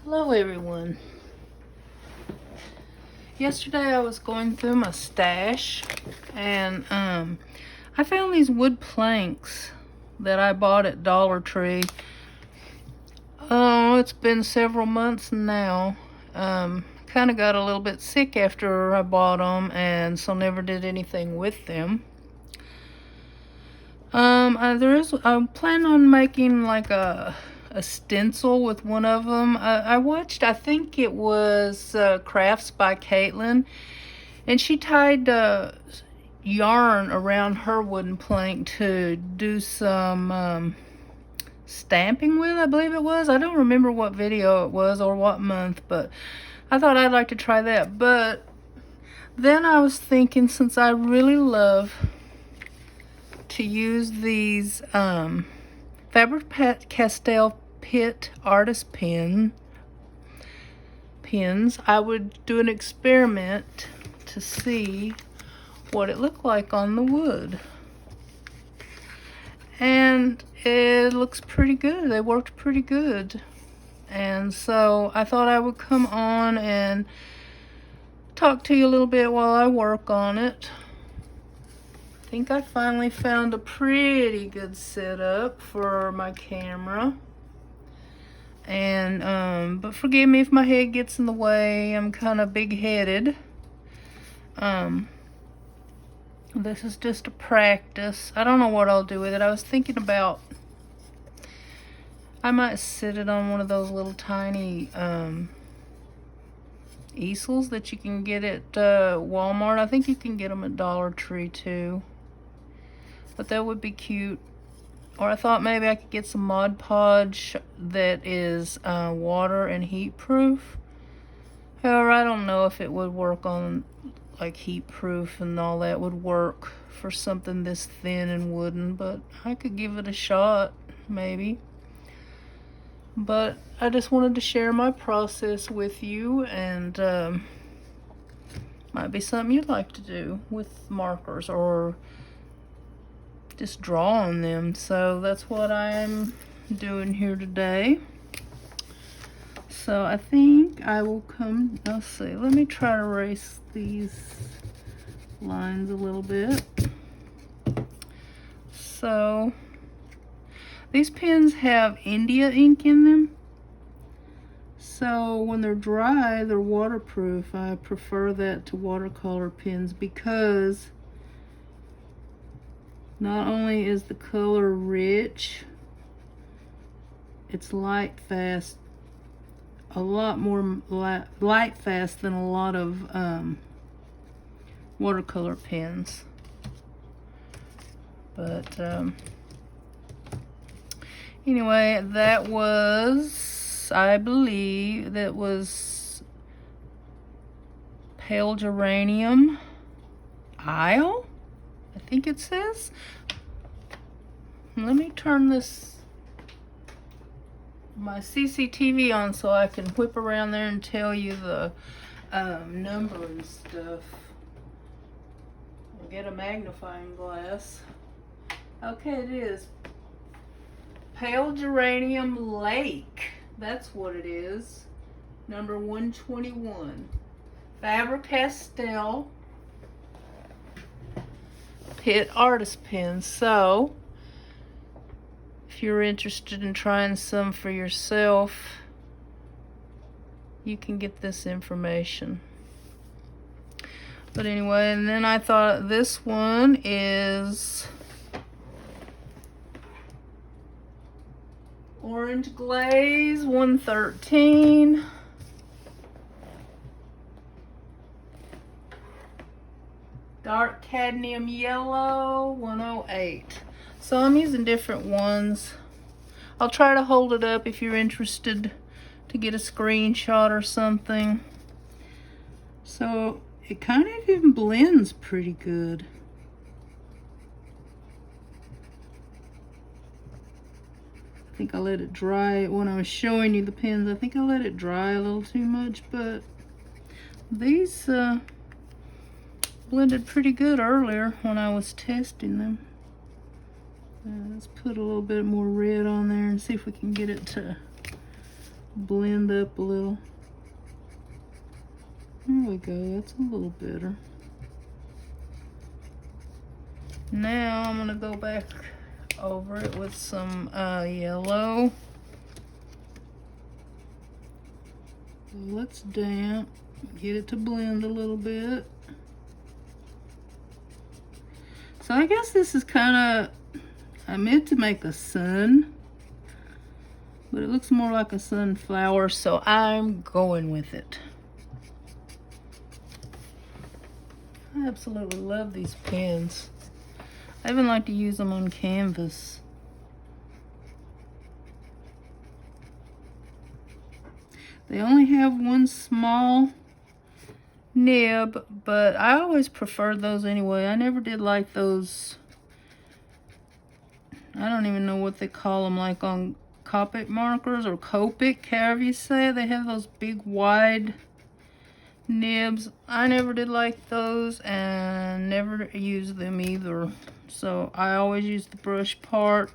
Hello everyone. Yesterday I was going through my stash and I found these wood planks that I bought at Dollar Tree. Oh, it's been several months now. Kind of got a little bit sick after I bought them, and so never did anything with them. I'm planning on making like a stencil with one of them. I watched, I think it was Crafts by Caitlin, and she tied yarn around her wooden plank to do some stamping with, I believe it was. I don't remember what video it was or what month, but I thought I'd like to try that. But then I was thinking, since I really love to use these Faber Castell Pitt artist pins, I would do an experiment to see what it looked like on the wood. And it looks pretty good. They worked pretty good. And so I thought I would come on and talk to you a little bit while I work on it. I think I finally found a pretty good setup for my camera. And but forgive me if my head gets in the way. I'm kind of big-headed. This is just a practice. I don't know what I'll do with it. I was thinking about, I might sit it on one of those little tiny easels that you can get at Walmart. I think you can get them at Dollar Tree too. But that would be cute. Or I thought maybe I could get some Mod Podge that is water and heat proof. However, I don't know if it would work on, like, heat proof and all that would work for something this thin and wooden, but I could give it a shot, maybe. But I just wanted to share my process with you, and might be something you'd like to do with markers or just draw on them. So that's what I'm doing here today. So I think I will come, let's see, let me try to erase these lines a little bit. So these pens have India ink in them. So when they're dry, they're waterproof. I prefer that to watercolor pens because not only is the color rich, it's light fast, a lot more light fast than a lot of watercolor pens. But anyway, that was, I believe that was Pale Geranium Isle, I think it says. Let me turn my CCTV on so I can whip around there and tell you the number and stuff. I'll get a magnifying glass. Okay, it is Pale Geranium Lake. That's what it is. Number 121. Faber Castell Pitt artist pens. So if you're interested in trying some for yourself, you can get this information. But anyway, and then I thought this one is Orange Glaze 113. Dark Cadmium Yellow 108. So I'm using different ones. I'll try to hold it up if you're interested to get a screenshot or something. So it kind of even blends pretty good. I think I let it dry when I was showing you the pens. I think I let it dry a little too much, but these blended pretty good earlier when I was testing them. Let's put a little bit more red on there and see if we can get it to blend up a little. There we go, that's a little better. Now I'm gonna go back over it with some yellow. Let's damp, get it to blend a little bit. So I guess this is kind of, I meant to make a sun, but it looks more like a sunflower, so I'm going with it. I absolutely love these pens. I even like to use them on canvas. They only have one small nib, but I always preferred those anyway. I never did like those, I don't even know what they call them, like on Copic markers or Copic, however you say it. They have those big wide nibs. I never did like those and never used them either. So I always used the brush part,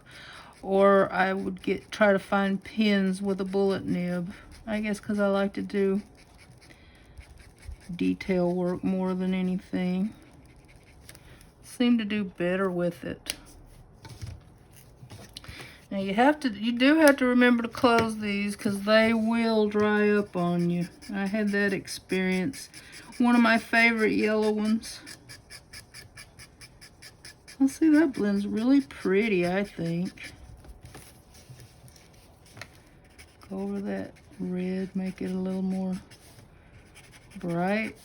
or I would try to find pens with a bullet nib. I guess because I like to do detail work more than anything. Seem to do better with it. Now you do have to remember to close these because they will dry up on you. I had that experience. One of my favorite yellow ones. Let's see, that blends really pretty, I think. Go over that red, make it a little more bright.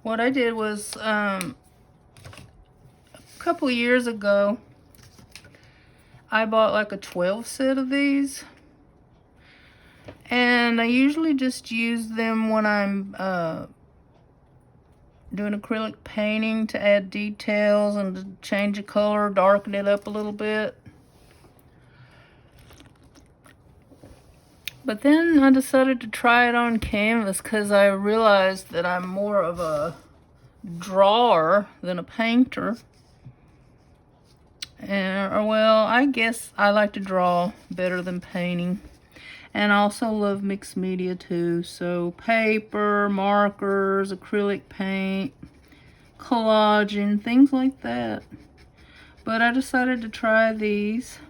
What I did was, a couple years ago, I bought like a 12 set of these. And I usually just use them when I'm doing acrylic painting to add details and to change the color, darken it up a little bit. But then I decided to try it on canvas because I realized that I'm more of a drawer than a painter. And, well, I guess I like to draw better than painting. And I also love mixed media too. So paper, markers, acrylic paint, collaging, things like that. But I decided to try these.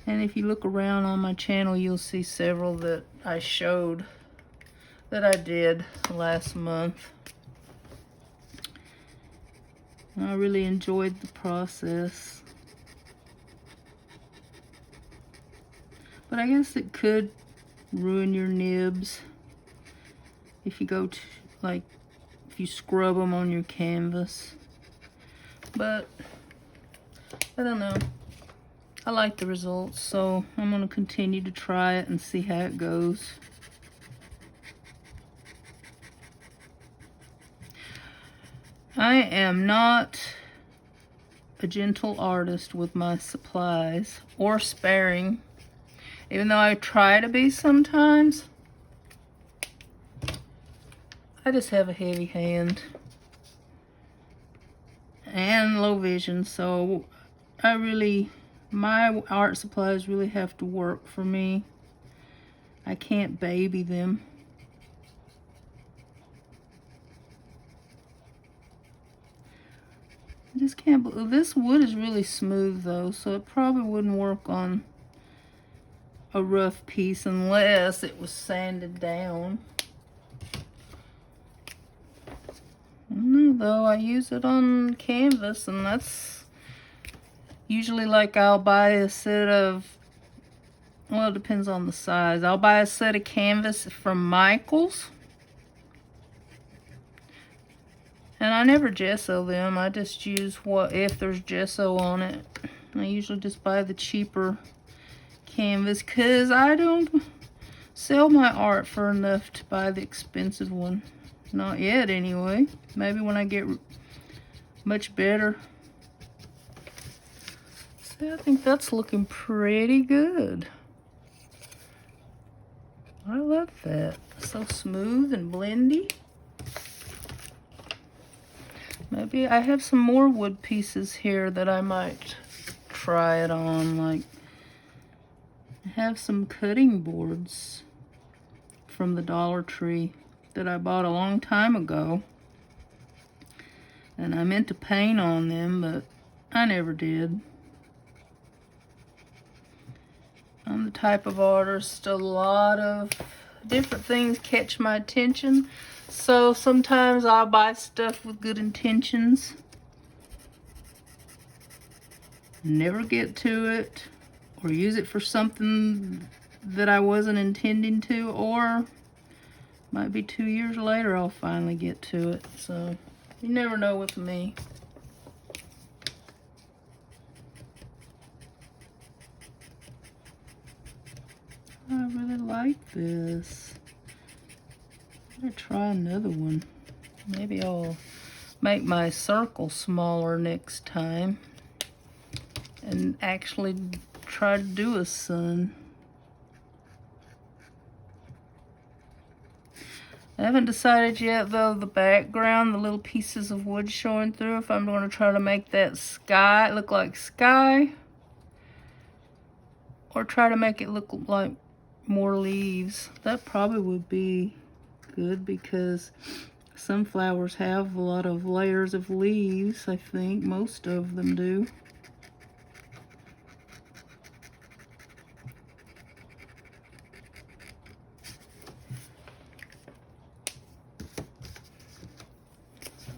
And if you look around on my channel, you'll see several that I showed that I did last month. And I really enjoyed the process. But I guess it could ruin your nibs if you go to, like, if you scrub them on your canvas. But I don't know. I like the results, so I'm going to continue to try it and see how it goes. I am not a gentle artist with my supplies, or sparing. Even though I try to be sometimes, I just have a heavy hand and low vision, so my art supplies really have to work for me. I can't baby them. I just can't believe, this wood is really smooth though, so it probably wouldn't work on a rough piece unless it was sanded down. I don't know though, I use it on canvas, and that's usually like I'll buy a set of, well, it depends on the size. I'll buy a set of canvas from Michael's, and I never gesso them. I just use if there's gesso on it. I usually just buy the cheaper canvas because I don't sell my art for enough to buy the expensive one. Not yet anyway. Maybe when I get much better. So I think that's looking pretty good. I love that. So smooth and blendy. Maybe I have some more wood pieces here that I might try it on. Like, I have some cutting boards from the Dollar Tree that I bought a long time ago. And I meant to paint on them, but I never did. I'm the type of artist, a lot of different things catch my attention. So sometimes I'll buy stuff with good intentions, never get to it, or use it for something that I wasn't intending to, or might be 2 years later I'll finally get to it. So you never know with me. I really like this. I'm gonna try another one. Maybe I'll make my circle smaller next time and actually try to do a sun. I haven't decided yet though, the background, the little pieces of wood showing through, if I'm going to try to make that sky look like sky, or try to make it look like more leaves. That probably would be good because sunflowers have a lot of layers of leaves. I think most of them do.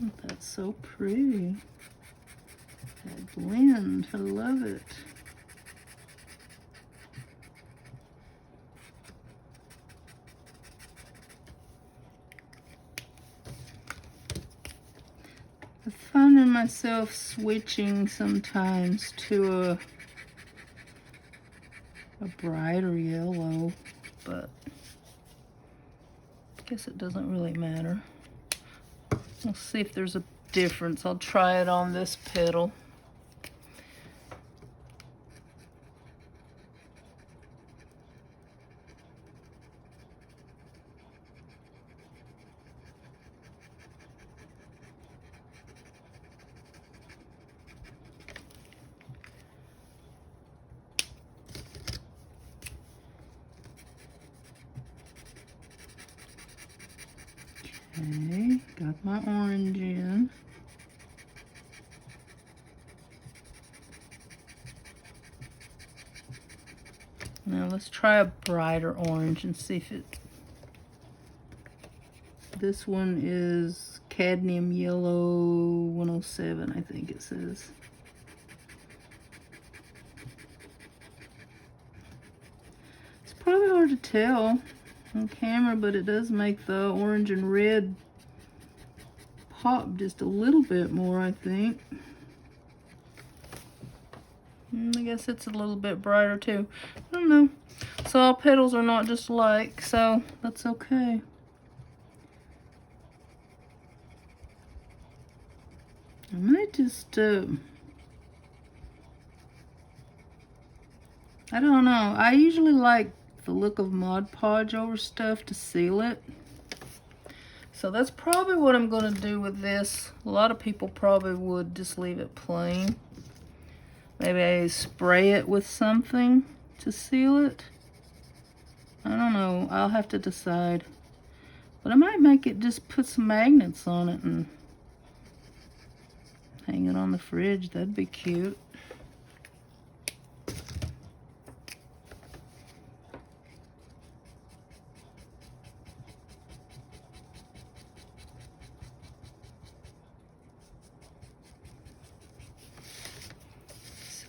Oh, that's so pretty. That blend, I love it. I'm finding myself switching sometimes to a brighter yellow, but I guess it doesn't really matter. We'll see if there's a difference. I'll try it on this petal. Okay, got my orange in. Now let's try a brighter orange and see if it... This one is cadmium yellow 107, I think it says. It's probably hard to tell on camera, but it does make the orange and red pop just a little bit more, I think. I guess it's a little bit brighter too. I don't know. So all petals are not just alike, so that's okay. I might just, I don't know. I usually like the look of Mod Podge over stuff to seal it. So that's probably what I'm going to do with this. A lot of people probably would just leave it plain. Maybe I spray it with something to seal it. I don't know. I'll have to decide. But I might make it, just put some magnets on it and hang it on the fridge. That'd be cute.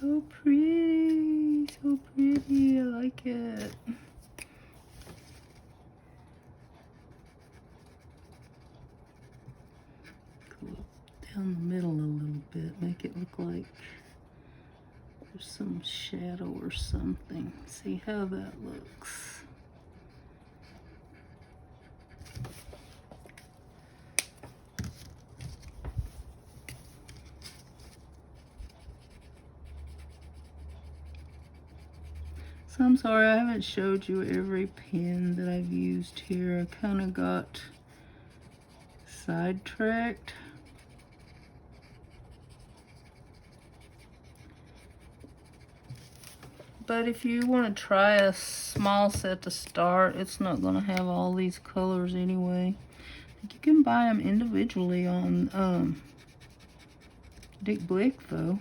So pretty, so pretty. I like it. Go down the middle a little bit, make it look like there's some shadow or something. See how that looks. So I'm sorry I haven't showed you every pen that I've used here. I kind of got sidetracked. But if you want to try a small set to start, it's not going to have all these colors anyway. You can buy them individually on Dick Blick, though.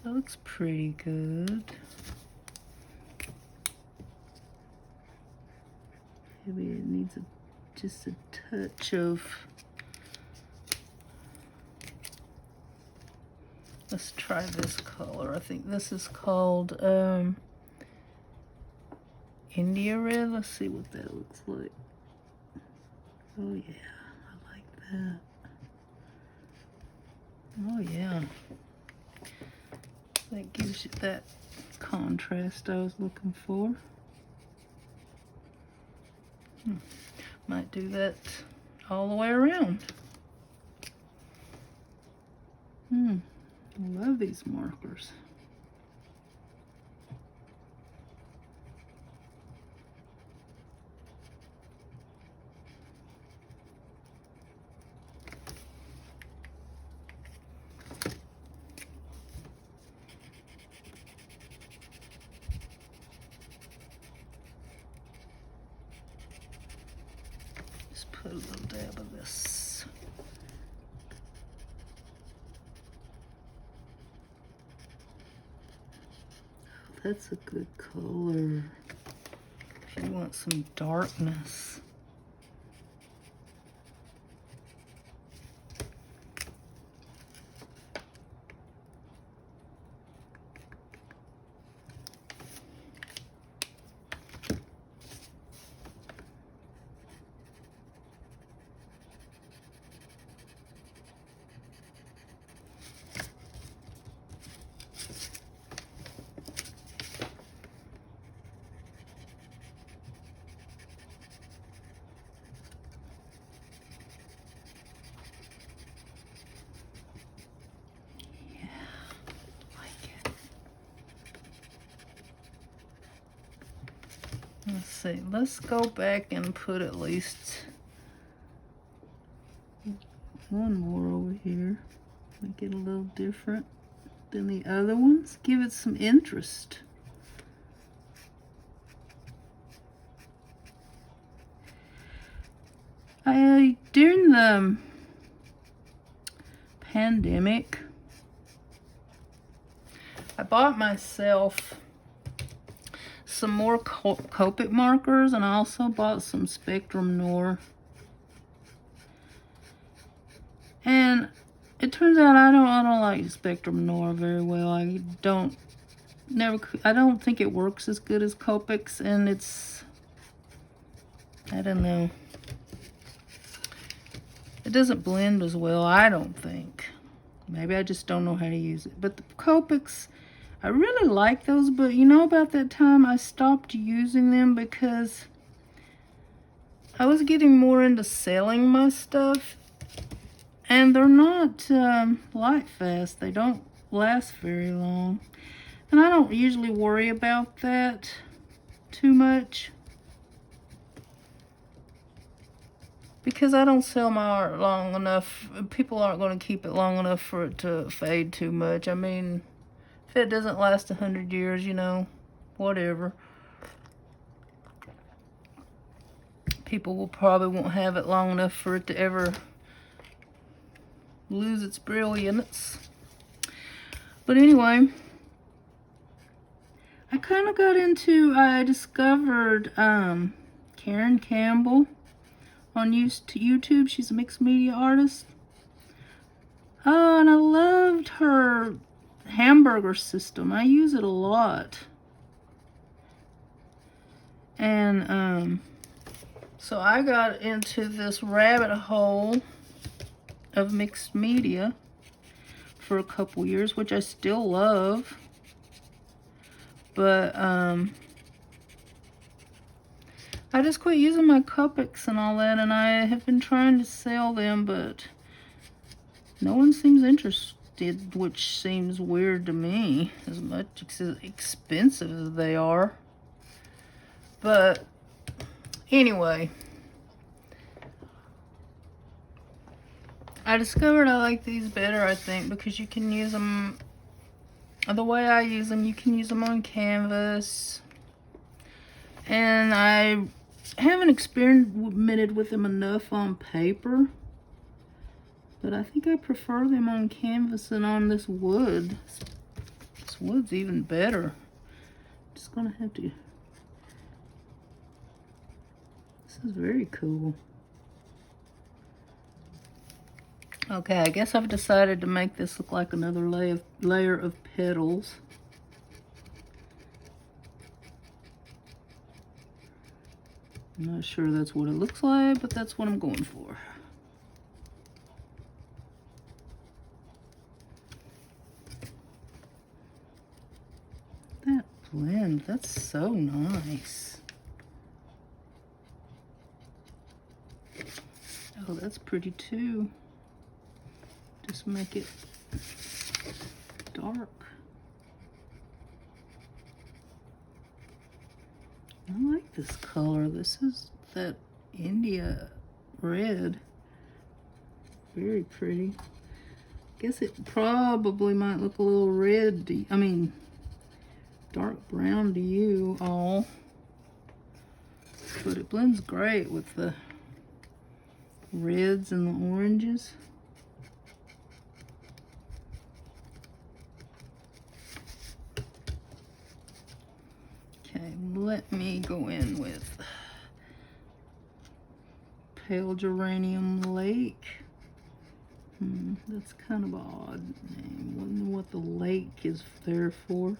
That looks pretty good. Maybe it needs just a touch of... Let's try this color. I think this is called India Red. Let's see what that looks like. Oh yeah, I like that. Oh yeah. That gives you that contrast I was looking for. Might do that all the way around. I love these markers. Just put a little dab of this. That's a good color if you want some darkness. Let's see, let's go back and put at least one more over here. Make it a little different than the other ones. Give it some interest. During the pandemic, I bought myself some more Copic markers, and I also bought some Spectrum Noir. And it turns out I don't like Spectrum Noir very well. I don't think it works as good as Copic's, and I don't know. It doesn't blend as well, I don't think. Maybe I just don't know how to use it. But the Copic's, I really like those, but you know, about that time I stopped using them because I was getting more into selling my stuff, and they're not light fast. They don't last very long, and I don't usually worry about that too much because I don't sell my art long enough. People aren't going to keep it long enough for it to fade too much. I mean, if it doesn't last 100 years, you know, whatever. People will probably won't have it long enough for it to ever lose its brilliance. But anyway, I discovered Karen Campbell on YouTube. She's a mixed media artist. Oh, and I loved her hamburger system. I use it a lot. And so I got into this rabbit hole of mixed media for a couple years, which I still love. But I just quit using my Copics and all that, and I have been trying to sell them, but no one seems interested, which seems weird to me, as much expensive as they are. But anyway, I discovered I like these better, I think, because you can use them, the way I use them, you can use them on canvas. And I haven't experimented with them enough on paper, but I think I prefer them on canvas than on this wood. This wood's even better. Just gonna have to, this is very cool. Okay, I guess I've decided to make this look like another layer of petals. I'm not sure that's what it looks like, but that's what I'm going for. That blend, that's so nice. Oh, that's pretty too. Just make it dark. I like this color. This is that India red. Very pretty. Guess it probably might look a little red to, I mean, dark brown to you all. But it blends great with the reds and the oranges. Okay, let me go in with Pale Geranium Lake. That's kind of an odd name. I wonder what the lake is there for.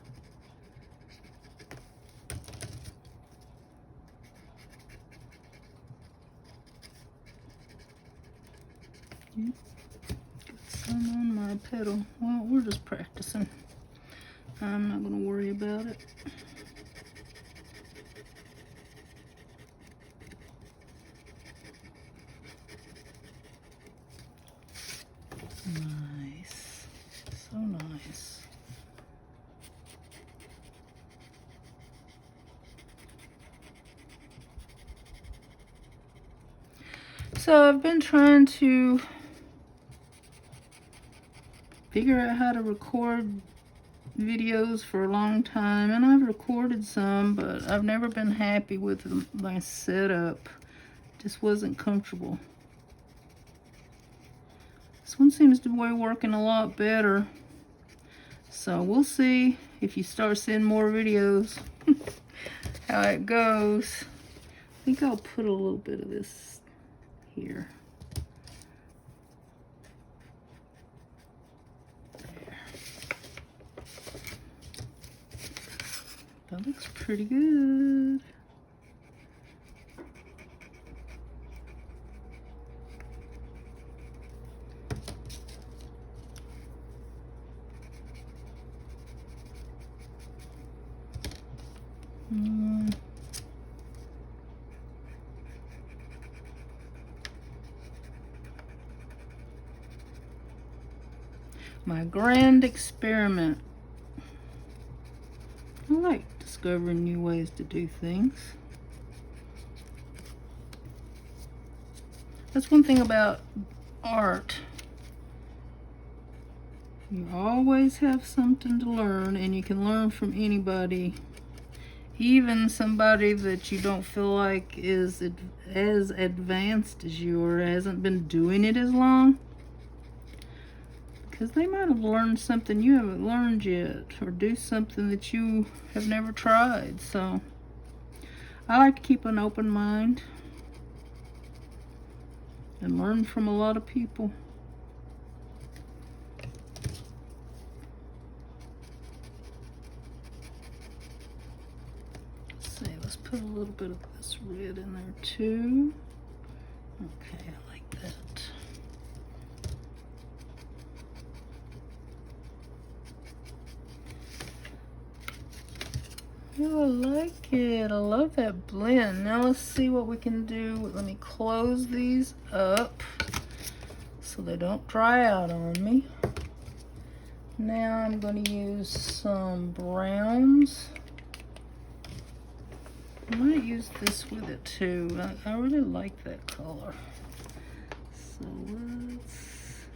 Got some on my petal. Well, we're just practicing. I'm not going to worry about it. Nice. So nice. So I've been trying to figure out how to record videos for a long time, and I've recorded some, but I've never been happy with my setup. Just wasn't comfortable. This one seems to be working a lot better. So we'll see if you start seeing more videos how it goes. I think I'll put a little bit of this here. There. That looks pretty good. My grand experiment. I like discovering new ways to do things. That's one thing about art. You always have something to learn, and you can learn from anybody. Even somebody that you don't feel like is as advanced as you or hasn't been doing it as long. Because they might have learned something you haven't learned yet, or do something that you have never tried. So I like to keep an open mind and learn from a lot of people. Let's put a little bit of this red in there too. Okay, I like that. Oh, I like it. I love that blend. Now let's see what we can do. Let me close these up so they don't dry out on me. Now I'm going to use some browns. I might use this with it too. I really like that color. So let's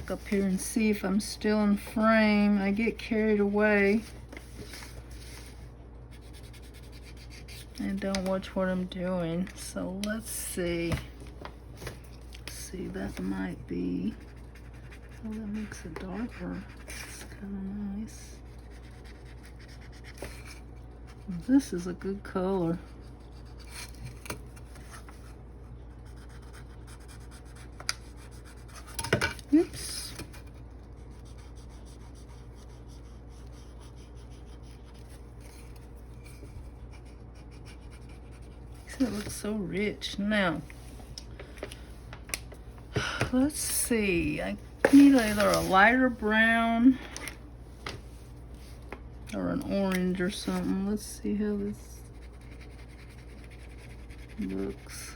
back up here and see if I'm still in frame. I get carried away and don't watch what I'm doing. So let's see. See, that might be, oh, that makes it darker. It's kind of nice. This is a good color. Oops. It looks so rich. Now, let's see. I need either a lighter brown or an orange or something. Let's see how this looks.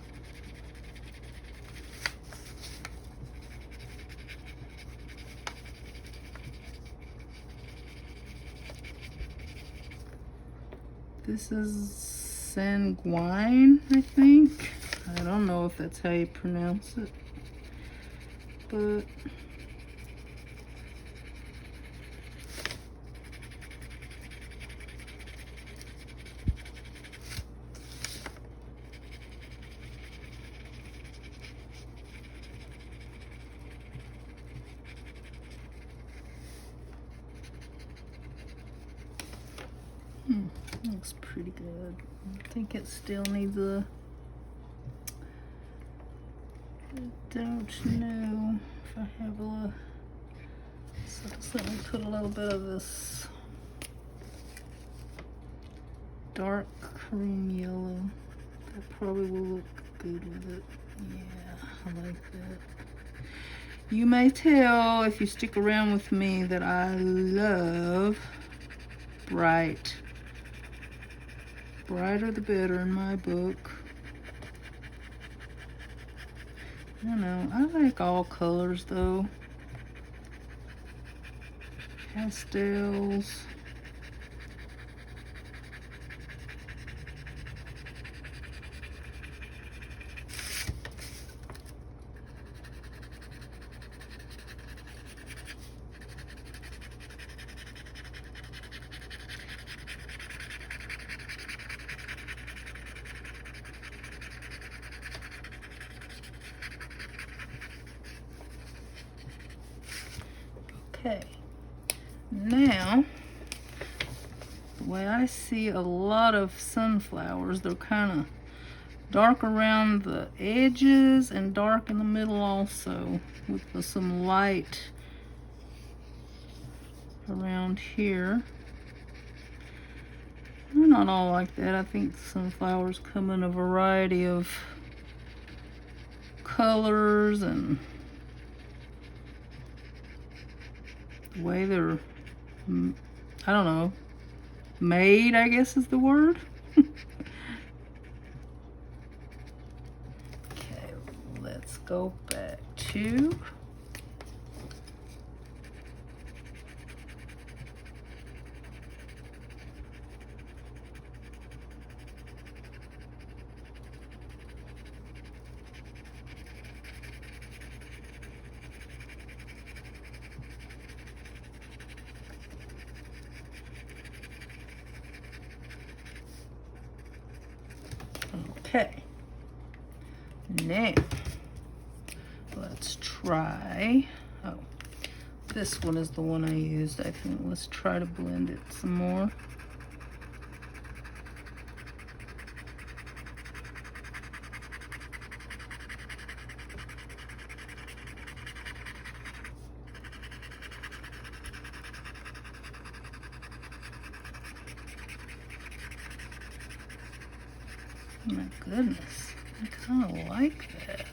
This is sanguine, I think. I don't know if that's how you pronounce it, but looks pretty good. I think it still needs a, I don't know if I have a, so just let me put a little bit of this dark cream yellow. That probably will look good with it. Yeah, I like that. You may tell if you stick around with me that I love bright. Brighter the better in my book. I don't know, I like all colors though. Pastels. Okay, now the way I see a lot of sunflowers, they're kind of dark around the edges and dark in the middle also, with some light around here. They're not all like that. I think sunflowers come in a variety of colors and the way they're, I don't know, made, I guess is the word. Okay, let's go back to okay. Now, let's try, oh, this one is the one I used, I think. Let's try to blend it some more. Oh my goodness, I kind of like that.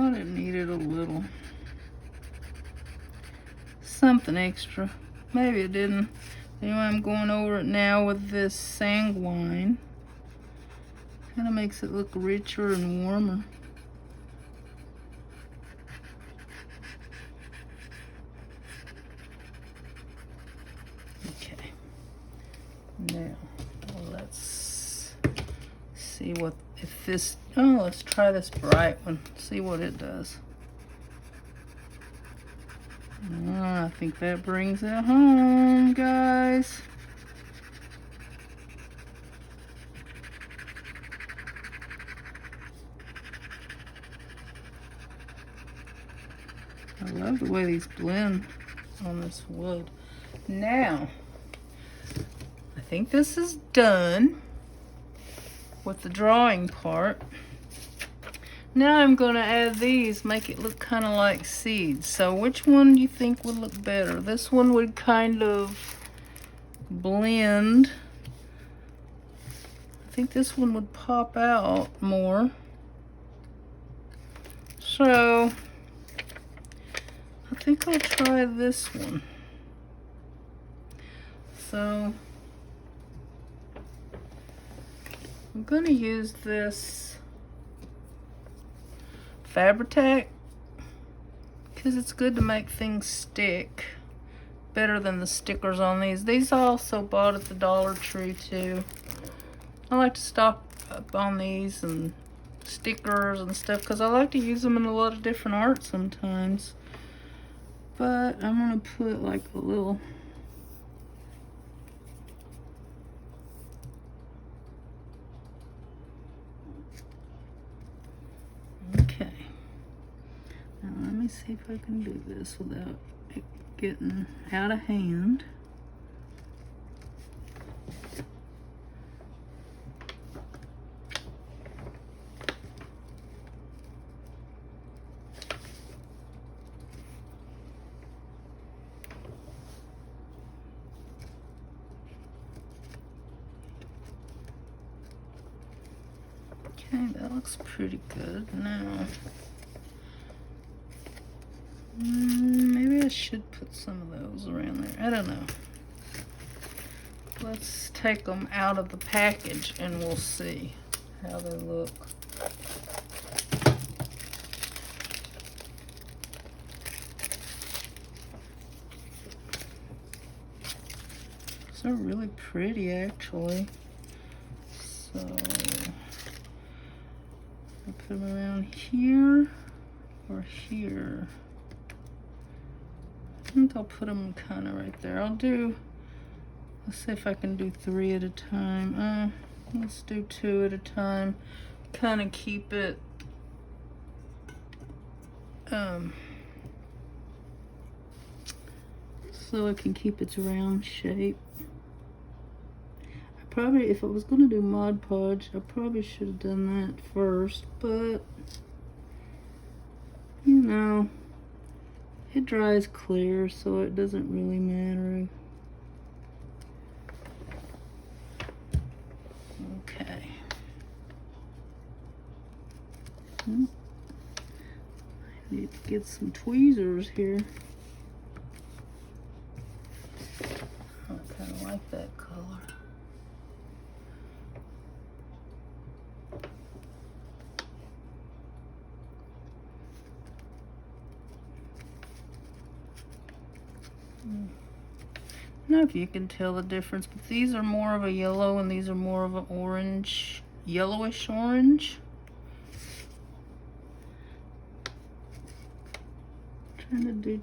thought it needed a little something extra. Maybe it didn't. Anyway, I'm going over it now with this sanguine. Kind of makes it look richer and warmer. Okay. Now, let's see what, if this, oh, let's try this bright one. See what it does. Oh, I think that brings it home, guys. I love the way these blend on this wood. Now, I think this is done with the drawing part. Now I'm going to add these, make it look kind of like seeds. So which one do you think would look better? This one would kind of blend. I think this one would pop out more. So I think I'll try this one. So I'm going to use this Faber because it's good to make things stick better than the stickers on these. These I also bought at the Dollar Tree too. I like to stock up on these and stickers and stuff because I like to use them in a lot of different art sometimes. But I'm gonna put like a little see if I can do this without it getting out of hand. Okay, that looks pretty good. Now maybe I should put some of those around there. I don't know. Let's take them out of the package and we'll see how they look. They're really pretty actually. So I'll put them around here or here. I think I'll put them kind of right there. Let's see if I can do 3 at a time. Let's do 2 at a time. Kind of keep it so it can keep its round shape. Probably, if I was going to do Mod Podge, I probably should have done that first, but you know, it dries clear, so it doesn't really matter. Okay. I need to get some tweezers here. I kind of like that color. I don't know if you can tell the difference, but these are more of a yellow and these are more of an orange, yellowish orange. I'm trying to do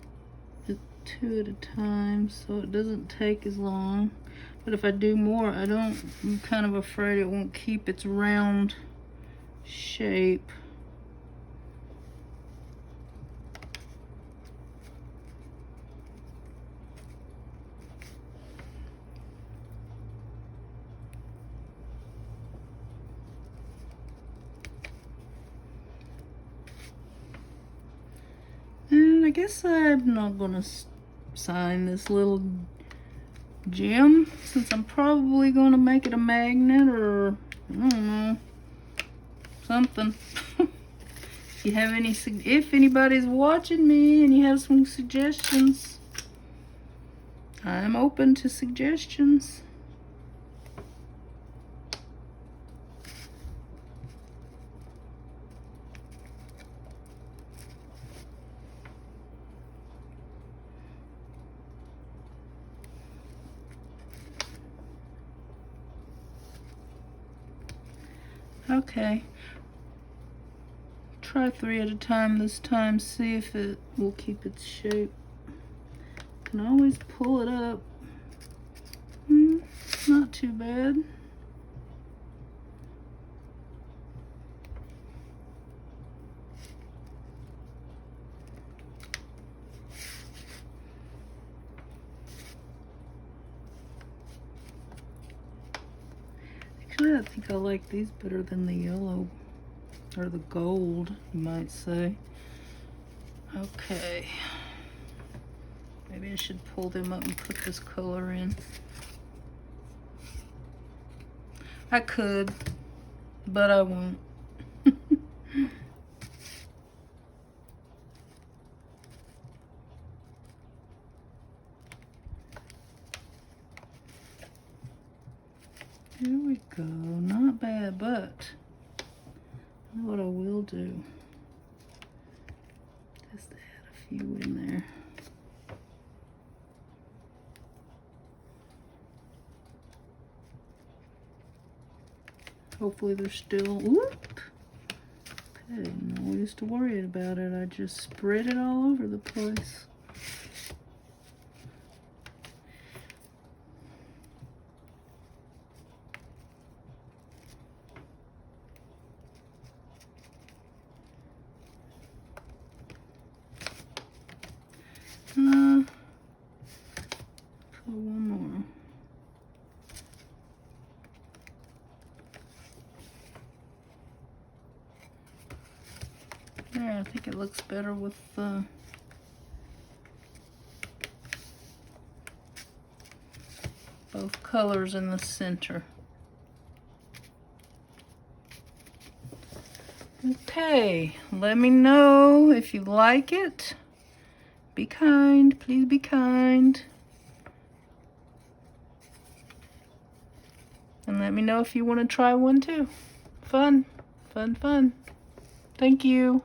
the 2 at a time so it doesn't take as long. But if I do more, I'm kind of afraid it won't keep its round shape. And I guess I'm not gonna sign this little gem since I'm probably gonna make it a magnet or I don't know, something. you have any, if anybody's watching me and you have some suggestions, I'm open to suggestions. Okay, try 3 at a time this time, see if it will keep its shape. Can always pull it up. Not too bad. Actually, I think I like these better than the yellow, or the gold, you might say. Okay. Maybe I should pull them up and put this color in. I could, but I won't. There we go, not bad, but what I will do, just add a few in there. Hopefully they're still, whoop. Okay, no use to worry about it, I just spread it all over the place. Put one more. There, I think it looks better with both colors in the center. Okay, let me know if you like it. Be kind, please be kind. And let me know if you want to try one too. Fun, fun, fun. Thank you.